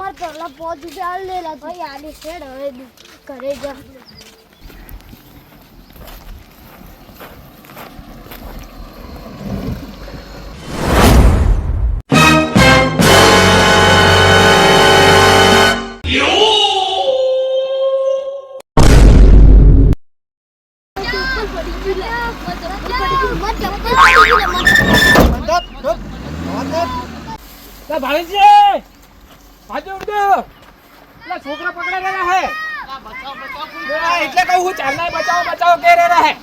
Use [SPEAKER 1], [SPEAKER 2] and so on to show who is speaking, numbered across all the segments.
[SPEAKER 1] માર પહેલા 5 રૂપિયા લેલા ભાઈ આલી છેડ હવે ઘરે જા
[SPEAKER 2] ભાઈજી બાજુ ઉડો એટલે છોકરા પકડેલા હે એટલે કહું હું ચાલના બચાવો કે રે રહે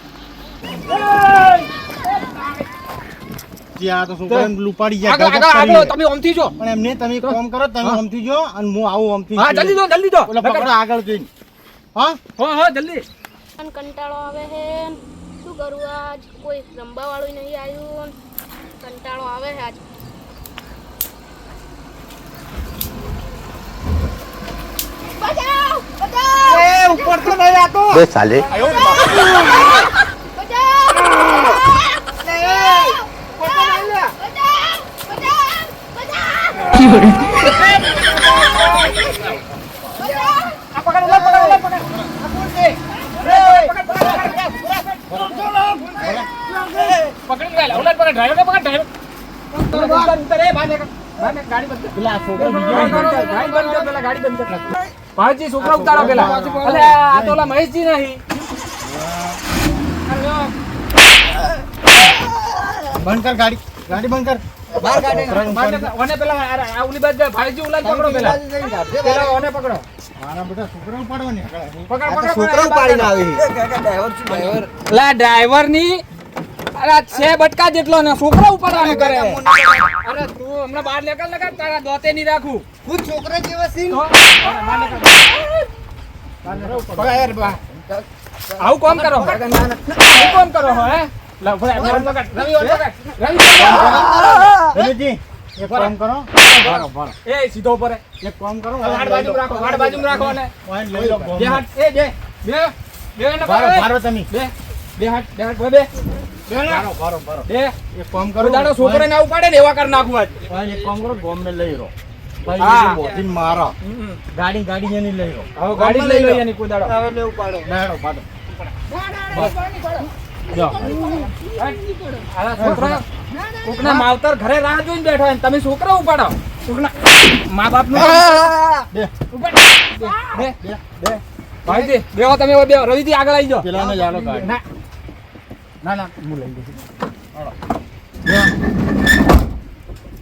[SPEAKER 3] આ તો છોકરાને લુપાડી ગયા
[SPEAKER 2] આગળ તમે ઓમથી જો
[SPEAKER 3] પણ એમને તમે કામ કરો તમે ઓમથી જો અને હું આવું ઓમથી
[SPEAKER 2] હા જલ્દી જો
[SPEAKER 3] ઓલા પકડો આગળ જઈને
[SPEAKER 2] હા જલ્દી
[SPEAKER 1] કંટાળો આવે હે શું કરું આજ કોઈ રંબા વાળું નહીં આવ્યું કંટાળો આવે હે આજ બચાવ
[SPEAKER 2] એ ઉપર તો નહીં આતો
[SPEAKER 4] બે સાલે
[SPEAKER 2] ભાઈજી છોકરા ઉતારો પેલા અલે આ તો ઓલા મહેશજી નહીં
[SPEAKER 3] બંધ કર ગાડી બંધ કર
[SPEAKER 2] બાર ગાડી ઓને પેલા આ ઉલી બાદ ભાઈજી ઉલા પકડો પેલા ઓને પકડો
[SPEAKER 3] મારા બેટા છોકરા ઉપાડવાની
[SPEAKER 2] પકડ
[SPEAKER 4] છોકરા ઉપાડીને આવી
[SPEAKER 2] લા ડ્રાઈવર ની અરે છે બટકા જેટલો ને છોકરા ઉપાડવાનું કરે અરે તું હમણાં બહાર નીકળ તારા દોતે નહીં રાખું
[SPEAKER 4] હું છોકરા જેવા સીન
[SPEAKER 2] આવું કોમ કરો હે લા પકડ રવિ
[SPEAKER 3] રવિજી એક કામ કરો
[SPEAKER 2] એ સીધો ઉપર
[SPEAKER 3] એક કામ કરો
[SPEAKER 2] વાડ બાજુમાં રાખો ને
[SPEAKER 3] પોઈન્ટ લઈ લો
[SPEAKER 2] બે હાથ એ બે ને
[SPEAKER 3] ભારો તમે
[SPEAKER 2] બે હાથ બે
[SPEAKER 3] એક કામ કરો
[SPEAKER 2] દાડો છોકરા ને ઉપાડે ને એવા કર નાખું આજ
[SPEAKER 3] એક કામ કરો ગોમ મે લઈ રો
[SPEAKER 2] હા.
[SPEAKER 3] ભાઈ મોથી મારો ગાડી એની લઈ રો
[SPEAKER 2] હવે ગાડી લઈ લો એની કોઈ દાડો
[SPEAKER 4] હવે લે ઉપાડો
[SPEAKER 3] લેડો પાડો
[SPEAKER 2] જો આલા છોકરા કોકના માવતર ઘરે રાહ જોઈને બેઠો હોય ને તમે છોકરા ઉપાડો કોકના મા બાપ નું
[SPEAKER 3] બે
[SPEAKER 2] ઉપાડ બે ભાઈજી બેહો તમે બે રવિજી આગળ આવી જાઓ
[SPEAKER 3] પેલાને જાડો ગાડી
[SPEAKER 2] ના હું લઈ દઈશ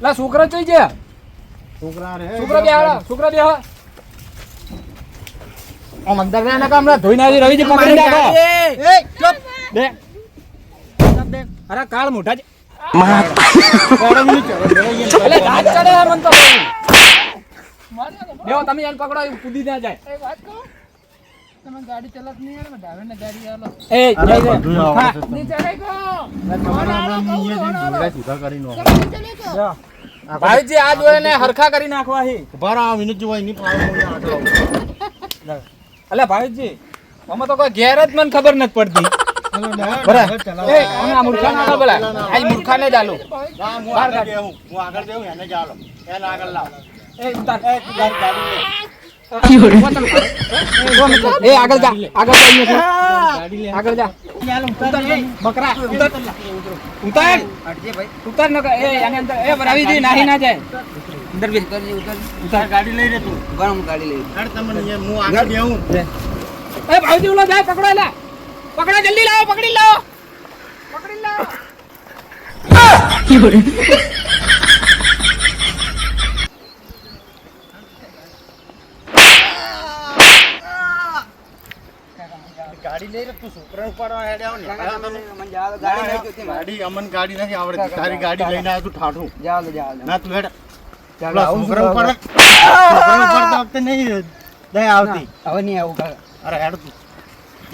[SPEAKER 2] લા છોકરા જોઈ છે
[SPEAKER 3] છોકરા રે
[SPEAKER 2] છોકરા બે આમ અંદર ના કામ ના ધોઈને આવી રવિજી પકડી રાખો
[SPEAKER 3] એ ચૂપ
[SPEAKER 2] બે અરે કાળ મોઢા છે એટલે દાંત ચડે હે મન તો બેહો તમે એને પકડો એ કૂદી ના જાય તમે ગાડી ચલાત નહીં આવે ડ્રાઈવર ને ગાડી આલો એ જઈ નીચે રાખો ભાઈજી આ જોડે ને હરખા કરી નાખવા હી
[SPEAKER 3] બરા વિનોદ જોઈ ની પાડો
[SPEAKER 2] અલે ભાઈજી અમે તો કોઈ ઘેર જ મને ખબર નથી પડતી એ આ મૂર્ખા ના બોલા આ મૂર્ખા ને ચાલુ
[SPEAKER 3] હું આગળ દેવું એને ચાલો એને આગળ લાવ
[SPEAKER 2] એ ઉતાર
[SPEAKER 3] એ ગાડી
[SPEAKER 2] એ આગળ જા
[SPEAKER 3] ગાડી લે
[SPEAKER 2] આગળ જા ઉતાર બકરા ઉતાર ઉતાર ન એ આની અંદર એ રવિજી નાહી ના જાય અંદર બે
[SPEAKER 3] ઉતાર ગાડી લઈ રે તું
[SPEAKER 4] ગરમ ગાડી લઈ
[SPEAKER 3] અરે તમને હું આગળ દેવું
[SPEAKER 2] એ ભાઈજી ઓલા જાય પકડો એલા પકડો જલ્દી લાવો પકડી લાવો
[SPEAKER 3] ગાડી લઈ રે તું છોકરા ઉપાડવા હેડે આવ ને
[SPEAKER 4] ગાડી
[SPEAKER 3] ગાડી અમન ગાડી નથી આવડતી તારી ગાડી લઈને આવ્યો તું ઠાઠું
[SPEAKER 4] જાવ
[SPEAKER 3] ના તું હેડ
[SPEAKER 4] ચાલો આવું
[SPEAKER 3] છોકરા ઉપાડતા વખતે નહીં દયા આવતી
[SPEAKER 4] હવે નહીં આવું
[SPEAKER 3] અરે હેડ તું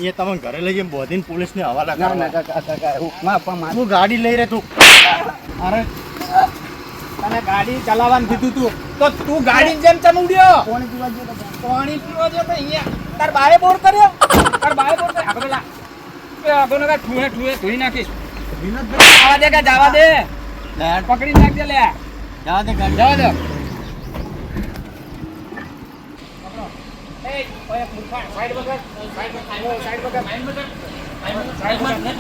[SPEAKER 3] એ તમે ઘરે લઈ જઈને બોધીને પોલીસને હવાલા
[SPEAKER 4] ના
[SPEAKER 3] કરવા
[SPEAKER 4] કાકા માં પણ
[SPEAKER 3] તું ગાડી લઈ રે તું
[SPEAKER 2] અરે તને ગાડી ચલાવવાનું કીધું તું તો તું ગાડી જેમ ચમુડ્યો
[SPEAKER 4] કોણ પીવા ગયો
[SPEAKER 2] પાણી પીવા જો તો અહીંયા તાર બાએ બોર કર્યો આગળ લા એ આગળ ના ઠુએ ધોઈ નાખીશ વિનોદભાઈ આવા દે કે જવા દે પકડી નાખજે લે
[SPEAKER 3] જવા દે ગાડી
[SPEAKER 2] જવા દે ઓય મૂર્ખા, સાઈડ વગર, સાઈડ વગર, સાઈડ વગર.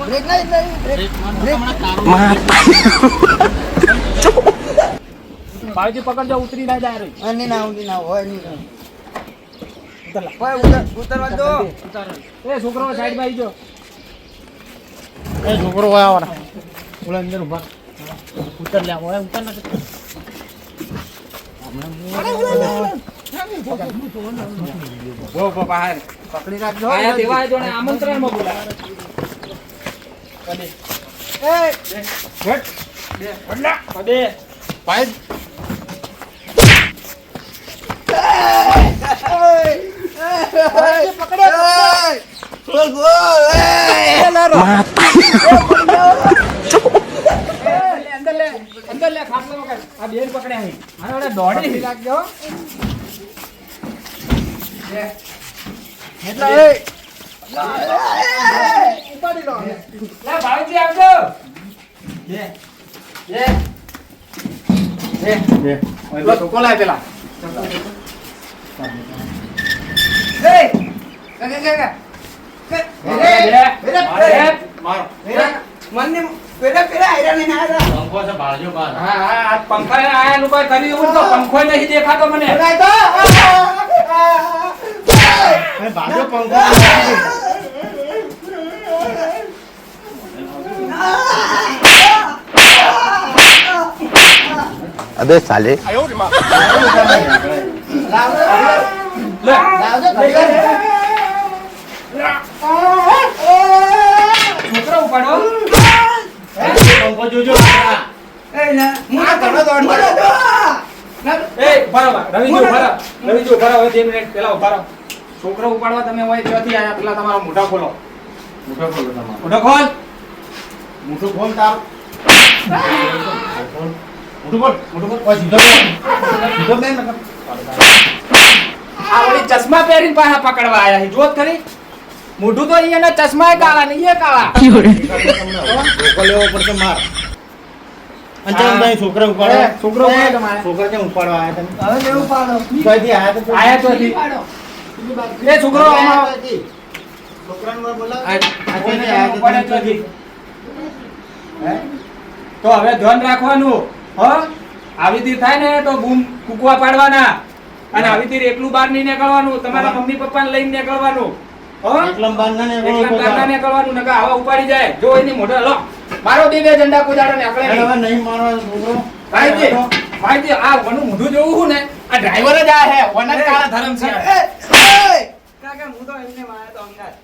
[SPEAKER 4] બ્રેક નહીં બ્રેક
[SPEAKER 2] બાવજી પકડજો, ઉતરી ના જાય રે.
[SPEAKER 4] નહીં ના હોય નહીં
[SPEAKER 2] ઉતરલા.
[SPEAKER 4] હોય ઉતરવા દો
[SPEAKER 2] એ છોકરો સાઈડ માં આવી જો.
[SPEAKER 3] એ છોકરો હોય આવરા ઓલા અંદર ઉભા ઉતર લે ઓય ઉતર ના
[SPEAKER 2] બહાર
[SPEAKER 4] પકડી રાખજો
[SPEAKER 2] આયા દેવા જો ને આમંત્રણ માં બોલા. બે
[SPEAKER 3] પાય
[SPEAKER 2] અંદર લે ખાટલો વગર આ બેન પકડે અહીં આને ઓલા દોડી રાખજો. લે ભાઈજી આવજો. ઓય છોકો લાય પેલા. પંખા આયા કોઈ કરી એવું તો પંખો નહીં દેખાતો મને.
[SPEAKER 3] ભાજો પંખો
[SPEAKER 5] अबे साले
[SPEAKER 2] લે છોકરો ઉપાડો.
[SPEAKER 3] પંખો જોજો
[SPEAKER 2] એ બરાબર રવિજી ઉભા હવે 2 મિનિટ પેલા ઉભા રહો. છોકરો ઉપાડવા તમે હોય ત્યાંથી આયા પેલા તમારો મોઢા ખોલો.
[SPEAKER 3] મોટો ખોલો તમારો
[SPEAKER 2] મોઢો ખોલ.
[SPEAKER 3] મોટું ખોલ તાર મોટું ખોલ ઓય સીધો બે
[SPEAKER 2] આ ઓલી ચશ્મા પહેરીને પાછા પકડવા આયા છે. જોત ખરી મોઢું તો અહીંયાના ચશ્મા કાળા ને એ કાળા.
[SPEAKER 3] ધોકો લેવો પડશે માર અંજામ ભાઈ છોકરા ઉપાડો
[SPEAKER 2] છોકરો ઉપાડો તમારે.
[SPEAKER 3] છોકરા કેમ ઉપાડવા આયા તમે
[SPEAKER 4] હવે લેવું પાડો
[SPEAKER 3] કઈથી આયા તો
[SPEAKER 2] આયા તો હતી. એ છોકરો આમાં
[SPEAKER 3] છોકરાને બોલાવ
[SPEAKER 2] આ કોઈને ઉપાડે તો હતી. તો હવે ધ્યાન રાખવાનું હો. આવી રીતે થાય ને તો બૂમ કૂકવા પાડવાના અને આવી રીતે એકલું બહાર નહીં નીકળવાનું. તમારા મમ્મી પપ્પાને લઈને નીકળવાનું હો.
[SPEAKER 3] એકલમ બાર ના ને
[SPEAKER 2] એકલા બહાર ના નીકળવાનું નકર આવા ઉપાડી જાય. જો એની મોઢે લો મારો બે ઝંડા કુદાડો નીકળે
[SPEAKER 3] હવે
[SPEAKER 2] નહીં.
[SPEAKER 3] નહીં મારવાનો છોકરો
[SPEAKER 2] ભાઈજી આ વનું મોઢું જોવું છું ને આ ડ્રાઈવર જ આ હે વનર કાળા ધરમ છે.
[SPEAKER 4] કાકા હું તો એમને મારે તો અંગાત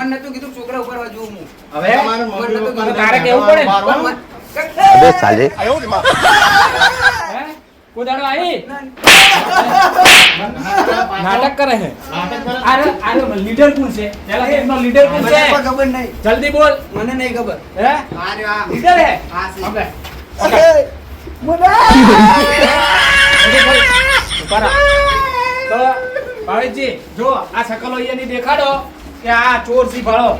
[SPEAKER 4] મને નતું કીધું છોકરા ઉપર જોઉં હું
[SPEAKER 2] હવે
[SPEAKER 3] તમારું મમ્મી પપ્પાને
[SPEAKER 2] તારે કેવું પડે ને?
[SPEAKER 3] મારવાનું.
[SPEAKER 5] अबे साले
[SPEAKER 2] હે કુદાડો આવી નાટક કરે છે.
[SPEAKER 3] નાટક કરે.
[SPEAKER 2] આરે લીડર કોણ છે? પેલા એમનો લીડર કોણ
[SPEAKER 4] મને
[SPEAKER 2] છે?
[SPEAKER 4] પણ ખબર નહીં
[SPEAKER 2] જલ્દી બોલ.
[SPEAKER 4] મને નહીં ખબર
[SPEAKER 2] હે
[SPEAKER 4] અરે આ
[SPEAKER 2] લીડર હે
[SPEAKER 4] હા સી
[SPEAKER 2] આપણે તો ભાવેશજી જો આ શકલો અહીંયાની દેખાડો કે આ ચોર સી ભાળો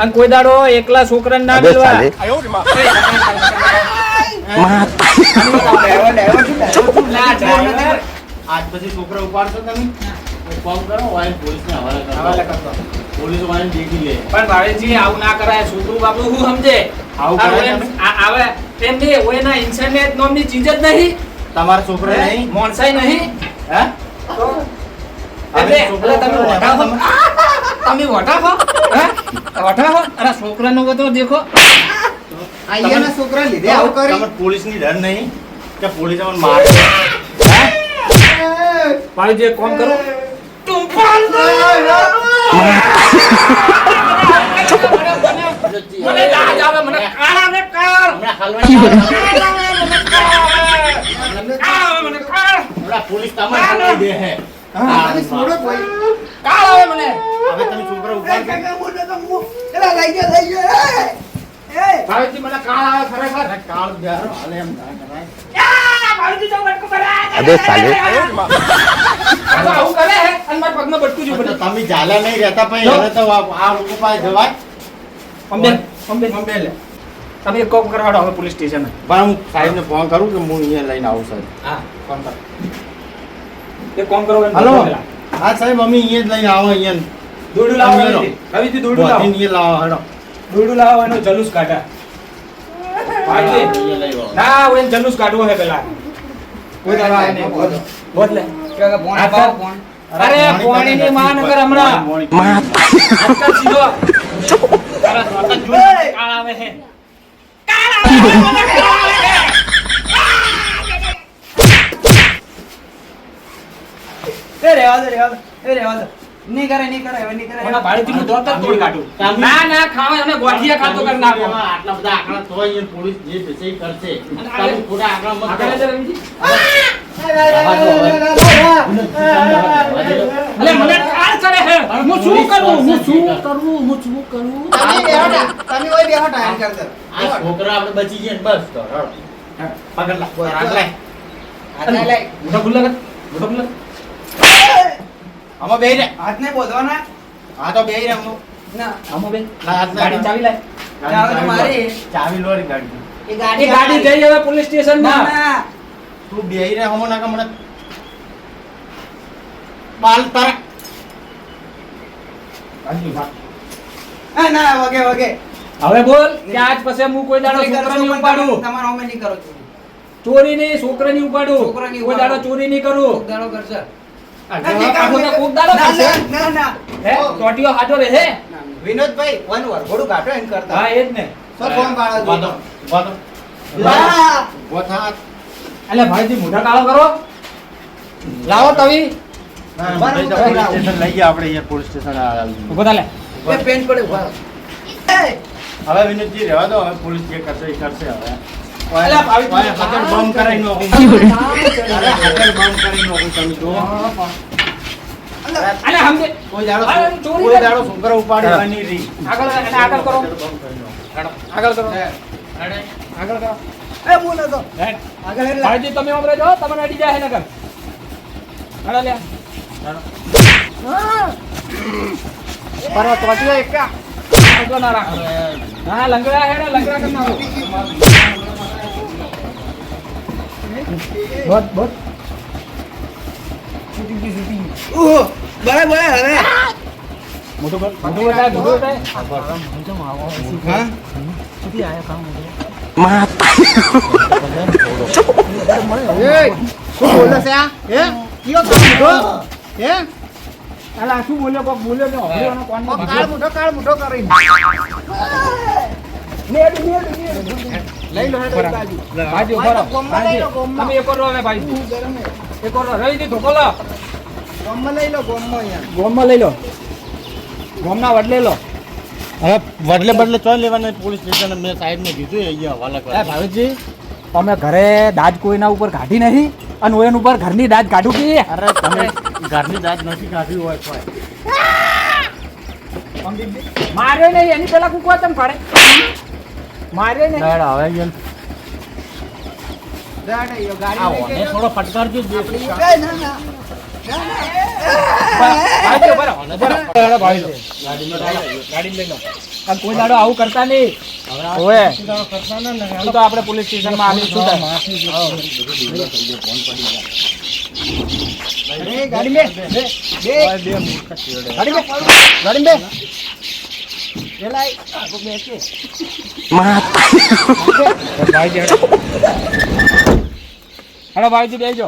[SPEAKER 2] અને કોઈ દાડો એકલા છોકરાને ના
[SPEAKER 5] अबे
[SPEAKER 2] મિલવા.
[SPEAKER 5] साले
[SPEAKER 2] ના, driver.
[SPEAKER 3] આજ પછી છોકરા ઉપાડશો તમે એક કામ કરો વાઈન પોલીસને હવાલે
[SPEAKER 2] હવાલે
[SPEAKER 3] કરો
[SPEAKER 2] કરતો.
[SPEAKER 3] પોલીસ વાઈન દેખી લે
[SPEAKER 2] પણ ભાવેશજી આવું ના કરાય. છોકરું બાપડું શું સમજે?
[SPEAKER 3] આવું
[SPEAKER 2] આ
[SPEAKER 3] કરાય
[SPEAKER 2] ઓય- આ- આવે એમ નહીં ઓયના ઇન્ટરનેટ નામની ચીજ જ નહીં.
[SPEAKER 3] તમારા છોકરા નહીં
[SPEAKER 2] મોણસાઈ નહીં.
[SPEAKER 3] હે
[SPEAKER 2] તો
[SPEAKER 3] હવે
[SPEAKER 2] એટલે
[SPEAKER 3] છોકરા
[SPEAKER 2] તમે
[SPEAKER 3] ઉપર
[SPEAKER 2] વઢા
[SPEAKER 3] તમે-
[SPEAKER 2] તમે વઢા ખો? હે? વઢા ખો? અરે છોકરાનો બધો દેખો.
[SPEAKER 4] અહીંયાના છોકરા લીધે આવું કરી
[SPEAKER 3] તમને પોલીસની ડર નહીં કે પોલીસ તમને મારે
[SPEAKER 2] ભાવેશજી એક કામ કરો. મને લાજ આવે, મને કાળા ને કાળ.
[SPEAKER 3] હમણાં હાલવાની
[SPEAKER 2] મને કાળ.
[SPEAKER 3] હમણાં પોલીસ તમને હાલવી દે હે
[SPEAKER 4] તમે છોડો કોઈ
[SPEAKER 2] કાળ આવે મને.
[SPEAKER 3] હવે તમે છોકરા ઉપાડ
[SPEAKER 2] ભાવેશજી મને કાળ આવે ખરેખર.
[SPEAKER 3] કાળ બેહારો હાલે એમ ના કરાય
[SPEAKER 2] ભાવેશજી જો બટકું ભરાય.
[SPEAKER 5] अबे साले
[SPEAKER 2] આવું કરે હે અને મારા પગમાં બટકું જો
[SPEAKER 3] તો
[SPEAKER 2] બધું.
[SPEAKER 3] તમે ઝાલા નહીં રહેતા પછી હવે તો આ લોકો પાસે જવાય
[SPEAKER 2] પંબે લે. તમે એક કોમ કરવાડો હવે પોલીસ સ્ટેશન.
[SPEAKER 3] પણ હું સાહેબને ફોન કરું કે હું અહીંયા લઈને આવું સાહેબ
[SPEAKER 2] હા ફોન કરો. એક કામ કરો એને
[SPEAKER 3] હલો.
[SPEAKER 2] બોલાવો પેલા.
[SPEAKER 3] હા સાહેબ અમે અહીંયા જ લઈને આવો અહીંયા
[SPEAKER 2] દોરડું લાવો રવિજી દોરડું લાવો
[SPEAKER 3] અહીંયા લાવો હેડો
[SPEAKER 2] દોરડું લાવો એનો જલુસ કાઢા ભાઈજી
[SPEAKER 3] અહીંયા લઈ આવો
[SPEAKER 2] ના હું એને જલુસ કાઢવો હે પેલા કોઈ દાડો આય નહીં બોત લે
[SPEAKER 4] કે ફોન પાવ ફોન
[SPEAKER 2] અરે પાણીની માન કર હમણાં આજકાલ સીધો તારા સ્વાતન જો કાળ આવે હે
[SPEAKER 4] એ રેવા દે નહીં કરે હવે નહીં કરે
[SPEAKER 2] ઓના ભાડેથી હું દોત જ તોડી કાઢું ના ના ખાવા અને ગોઠિયા ખાતો કરી નાખો
[SPEAKER 3] આટલા બધા આંકડા તો અહીંયા પોલીસ જે બેસી કરશે તમે થોડા આંકડા મત
[SPEAKER 2] આગળ
[SPEAKER 3] કરો.
[SPEAKER 2] જરા રવિજી અલે મને કાળ ચડે હે હું શું કરું
[SPEAKER 4] તમે ઓય બેહો ટાઈમ કર દે
[SPEAKER 3] આ છોકરા આપણે બચી ગયા ને બસ તો હેડો. પકડ લા રાખ લે
[SPEAKER 4] હાથ લઈ
[SPEAKER 2] મોટા ખુલ્લા કર મોટા ખુલ્લા
[SPEAKER 3] આમાં બેહી રે
[SPEAKER 4] હાથ ને બોધવાના
[SPEAKER 3] આ તો બેહી રે આમાં.
[SPEAKER 4] ના
[SPEAKER 2] આમો બે
[SPEAKER 3] લા હાથ
[SPEAKER 2] ગાડી ચાવી લાય
[SPEAKER 4] ચાવી મારી.
[SPEAKER 3] ચાવી લોરી ગાડી
[SPEAKER 4] એ
[SPEAKER 2] એ ગાડી જઈ હવે પોલીસ સ્ટેશન
[SPEAKER 4] ના
[SPEAKER 2] માં
[SPEAKER 4] ના
[SPEAKER 3] તું બેહી રે હમો નાકા મને બાલ તારા
[SPEAKER 4] ના ના વગે
[SPEAKER 2] હવે બોલ કે આજ પછી હું કોઈ દાડો છોકરાની ઉપાડું
[SPEAKER 4] તમારો અમે નહીં કરો છો
[SPEAKER 2] ચોરી નહીં છોકરાની ઉપાડું
[SPEAKER 4] છોકરાની
[SPEAKER 2] કોઈ દાડો
[SPEAKER 4] ઉપાડું.
[SPEAKER 2] ચોરી નહીં કરું
[SPEAKER 4] દાડો કરશે
[SPEAKER 2] આખો તો કોક દાડો
[SPEAKER 4] ના
[SPEAKER 2] થશે.
[SPEAKER 4] ના ના
[SPEAKER 2] હે ટોટીઓ હાજો રહે હે
[SPEAKER 4] વિનોદભાઈ વન વરઘોડું કાઢો એમ કરતા
[SPEAKER 2] હા એ જ ને
[SPEAKER 4] સો ફોન પાડો
[SPEAKER 3] વાતો વાતો
[SPEAKER 4] હા.
[SPEAKER 3] વાતા
[SPEAKER 2] એટલે ભાઈજી મોઢા કાળો કરો લાવો તવી
[SPEAKER 3] પોલીસ સ્ટેશન લઈ ગયા આપણે અહીંયા પોલીસ સ્ટેશન આવી
[SPEAKER 2] ઉભો થા લે
[SPEAKER 4] એ પેન પડે ઉભા એ
[SPEAKER 3] હવે વિનોદજી રહેવા દો હવે પોલીસ જે કરશે એ કરશે હવે
[SPEAKER 2] અલા, ભાવી તું
[SPEAKER 3] હાથર બંધ કરાઈ નો હું અરે હાથર બંધ કરી નો હું તમે જો
[SPEAKER 2] અલે હમદે
[SPEAKER 3] કોઈ દાડો
[SPEAKER 2] અરે, ચોરી
[SPEAKER 3] કોઈ
[SPEAKER 2] કરી.
[SPEAKER 3] દાડો છોકરા ઉપાડવાની રહી
[SPEAKER 2] આગળ એને આગળ કરો આગળ કરો આગળ કરો
[SPEAKER 4] એ બોલો તો
[SPEAKER 2] હેડ.
[SPEAKER 4] આગળ એટલે
[SPEAKER 2] ભાઈજી તમે ઉમરે જો તમને અડી જાય નકર હડા લે પરવા ટોટીઓ એકા આગળ ના રાખો હા લંગડા હેડે લંગડા કર નાખો બસ બસ
[SPEAKER 4] ઓહો બરાબર હવે
[SPEAKER 2] મોટું બોલ મોટું બોલાય મોટું બોલાય
[SPEAKER 4] હા
[SPEAKER 3] શું બોલે છે આ હે કયો કામ હે
[SPEAKER 2] અલા શું બોલ્યો કોક બોલ્યો ને હમણાં કોણ
[SPEAKER 3] કાળ મુઠો કરી
[SPEAKER 2] લઈ લો ભાઈજી ઉભા રહો ભાઈજી તમે એક કરો હવે ભાઈજી એક કરો રહીજી ધોકો લો
[SPEAKER 4] ગોમમાં લઈ લો ગોમમાં અહીંયા
[SPEAKER 2] ગોમમાં લઈ લો ગોમના વડલે લો
[SPEAKER 3] હવે બદલે બદલે ચોઈ લેવાના પોલીસ સ્ટેશન મેં સાઈડમાં કીધું અહીંયા હવાલા
[SPEAKER 2] એ ભાવેશજી તમે ઘરે દાજ કોઈના ઉપર કાઢી નહીં અને ઓયન ઉપર ઘરની દાજ કાઢું કે
[SPEAKER 3] અરે તમે ઘરની દાદ નથી કાઢી હોય તો
[SPEAKER 2] મારે નહીં એની પેલા કુકવા તમ પાડે મારે નહીં
[SPEAKER 3] હવે
[SPEAKER 4] ગાડી
[SPEAKER 3] થોડો ફટકારજો જ
[SPEAKER 4] ના ના
[SPEAKER 2] ભાઈજી ઉભા રહો. ગાડી લઈ લો અને કોઈ દાડો આવું કરતા નહીં ઓએ તું તો આપણે પોલીસ સ્ટેશનમાં આવી શું થાય
[SPEAKER 4] ગાડી મે
[SPEAKER 2] ગાડી બે ભાઈજી હેડો ભાઈજી બેસજો